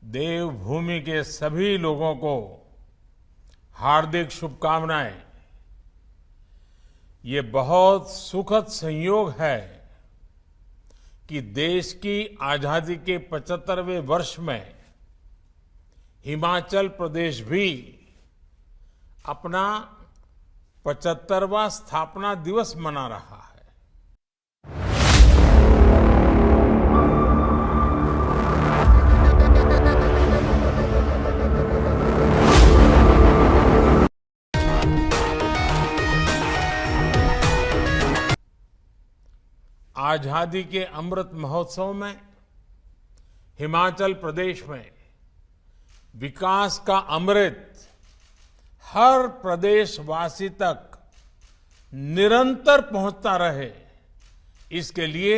देवभूमि के सभी लोगों को हार्दिक शुभकामनाएं। ये बहुत सुखद संयोग है कि देश की आजादी के 75वें वर्ष में हिमाचल प्रदेश भी अपना 75वां स्थापना दिवस मना रहा है। आजादी के अमृत महोत्सव में हिमाचल प्रदेश में विकास का अमृत हर प्रदेशवासी तक निरंतर पहुंचता रहे, इसके लिए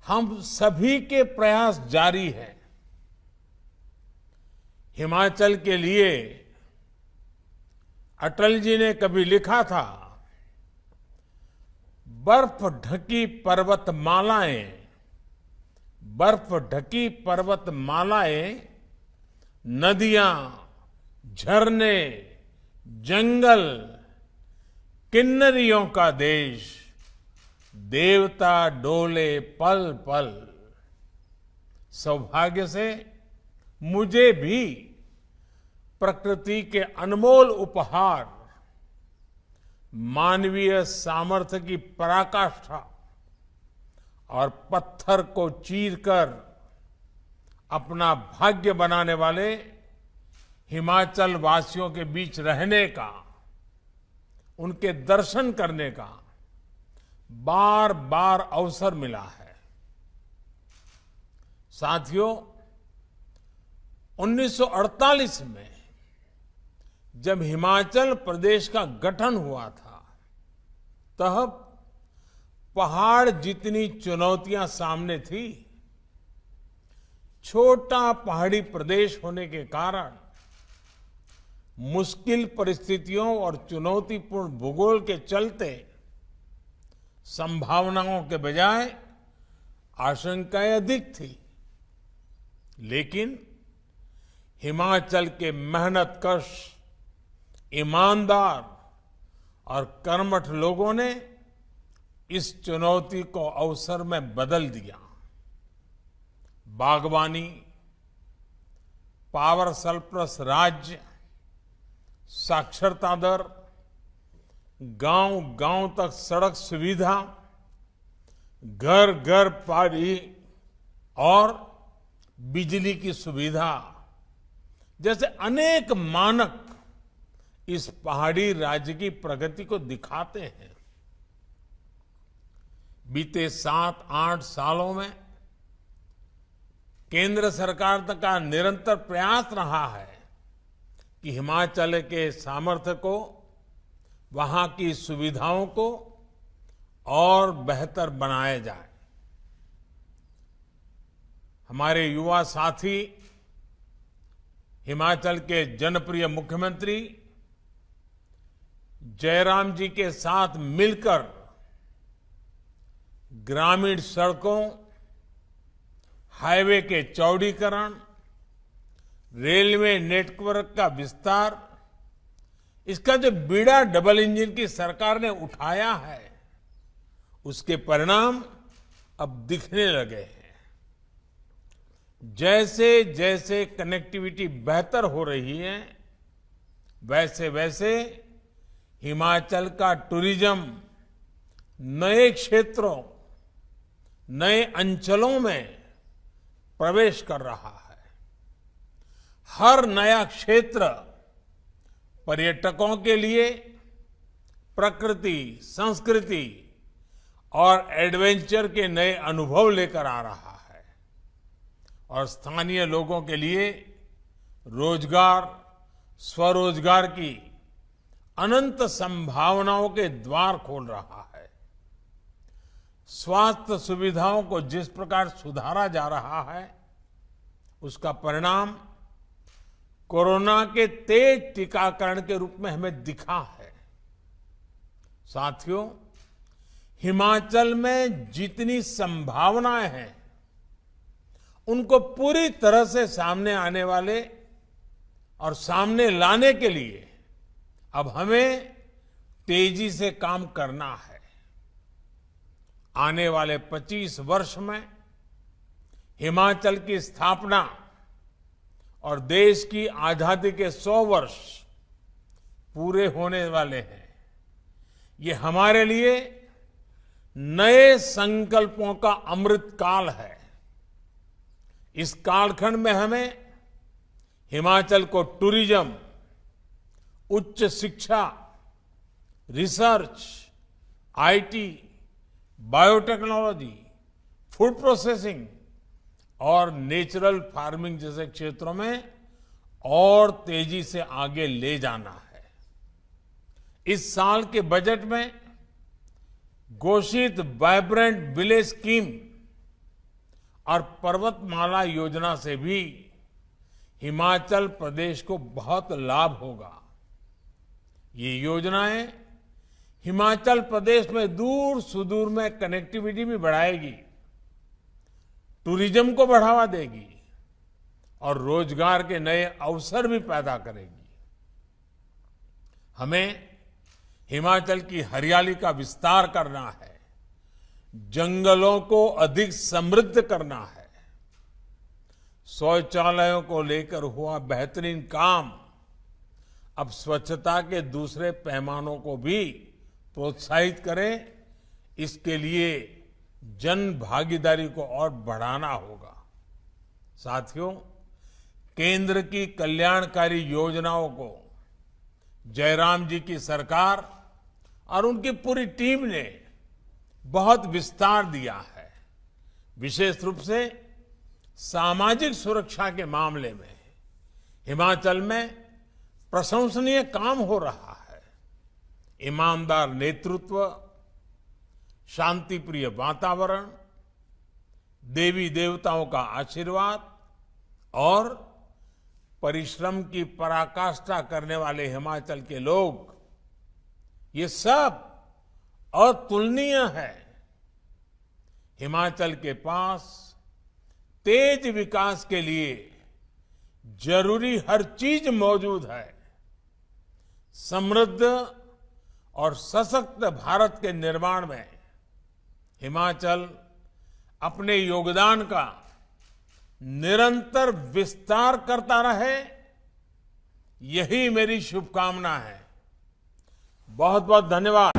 हम सभी के प्रयास जारी हैं। हिमाचल के लिए अटल जी ने कभी लिखा था, बर्फ ढकी पर्वतमालाएं, बर्फ ढकी पर्वतमालाएं, नदियां, झरने, जंगल, किन्नरियों का देश, देवता डोले पल पल। सौभाग्य से मुझे भी प्रकृति के अनमोल उपहार, मानवीय सामर्थ्य की पराकाष्ठा और पत्थर को चीरकर अपना भाग्य बनाने वाले हिमाचल वासियों के बीच रहने का, उनके दर्शन करने का बार बार अवसर मिला है। साथियों, 1948 में जब हिमाचल प्रदेश का गठन हुआ था, तब पहाड़ जितनी चुनौतियां सामने थी। छोटा पहाड़ी प्रदेश होने के कारण मुश्किल परिस्थितियों और चुनौतीपूर्ण भूगोल के चलते संभावनाओं के बजाय आशंकाएं अधिक थी। लेकिन हिमाचल के मेहनतकश, ईमानदार और कर्मठ लोगों ने इस चुनौती को अवसर में बदल दिया। बागवानी, पावर सरप्लस राज्य, साक्षरता दर, गांव गांव तक सड़क सुविधा, घर घर पानी और बिजली की सुविधा जैसे अनेक मानक इस पहाड़ी राज्य की प्रगति को दिखाते हैं। बीते 7-8 सालों में केंद्र सरकार का निरंतर प्रयास रहा है कि हिमाचल के सामर्थ्य को, वहां की सुविधाओं को और बेहतर बनाया जाए। हमारे युवा साथी हिमाचल के जनप्रिय मुख्यमंत्री जयराम जी के साथ मिलकर ग्रामीण सड़कों, हाईवे के चौड़ीकरण, रेलवे नेटवर्क का विस्तार, इसका जो बीड़ा डबल इंजन की सरकार ने उठाया है, उसके परिणाम अब दिखने लगे हैं। जैसे जैसे कनेक्टिविटी बेहतर हो रही है, वैसे वैसे हिमाचल का टूरिज्म नए क्षेत्रों, नए अंचलों में प्रवेश कर रहा है। हर नया क्षेत्र पर्यटकों के लिए प्रकृति, संस्कृति और एडवेंचर के नए अनुभव लेकर आ रहा है और स्थानीय लोगों के लिए रोजगार, स्वरोजगार की अनंत संभावनाओं के द्वार खोल रहा है। स्वास्थ्य सुविधाओं को जिस प्रकार सुधारा जा रहा है, उसका परिणाम कोरोना के तेज टीकाकरण के रूप में हमें दिखा है। साथियों, हिमाचल में जितनी संभावनाएं हैं उनको पूरी तरह से सामने आने वाले और सामने लाने के लिए अब हमें तेजी से काम करना है। आने वाले 25 वर्ष में हिमाचल की स्थापना और देश की आजादी के 100 वर्ष पूरे होने वाले हैं। ये हमारे लिए नए संकल्पों का अमृत काल है। इस कालखंड में हमें हिमाचल को टूरिज्म, उच्च शिक्षा, research, IT, biotechnology, food processing और नेचुरल फार्मिंग जैसे क्षेत्रों में और तेजी से आगे ले जाना है। इस साल के बजट में घोषित वाइब्रेंट विलेज स्कीम और पर्वतमाला योजना से भी हिमाचल प्रदेश को बहुत लाभ होगा। ये योजनाएं हिमाचल प्रदेश में दूर सुदूर में कनेक्टिविटी भी बढ़ाएगी, टूरिज्म को बढ़ावा देगी और रोजगार के नए अवसर भी पैदा करेगी। हमें हिमाचल की हरियाली का विस्तार करना है, जंगलों को अधिक समृद्ध करना है। शौचालयों को लेकर हुआ बेहतरीन काम अब स्वच्छता के दूसरे पैमानों को भी प्रोत्साहित करें। इसके लिए जन भागीदारी को और बढ़ाना होगा। साथियों, केंद्र की कल्याणकारी योजनाओं को जयराम जी की सरकार और उनकी पूरी टीम ने बहुत विस्तार दिया है। विशेष रूप से सामाजिक सुरक्षा के मामले में हिमाचल में प्रशंसनीय काम हो रहा है। ईमानदार नेतृत्व, शांतिप्रिय वातावरण, देवी देवताओं का आशीर्वाद और परिश्रम की पराकाष्ठा करने वाले हिमाचल के लोग, ये सब अतुलनीय है। हिमाचल के पास तेज विकास के लिए जरूरी हर चीज मौजूद है। समृद्ध और सशक्त भारत के निर्माण में हिमाचल अपने योगदान का निरंतर विस्तार करता रहे, यही मेरी शुभकामना है। बहुत बहुत धन्यवाद।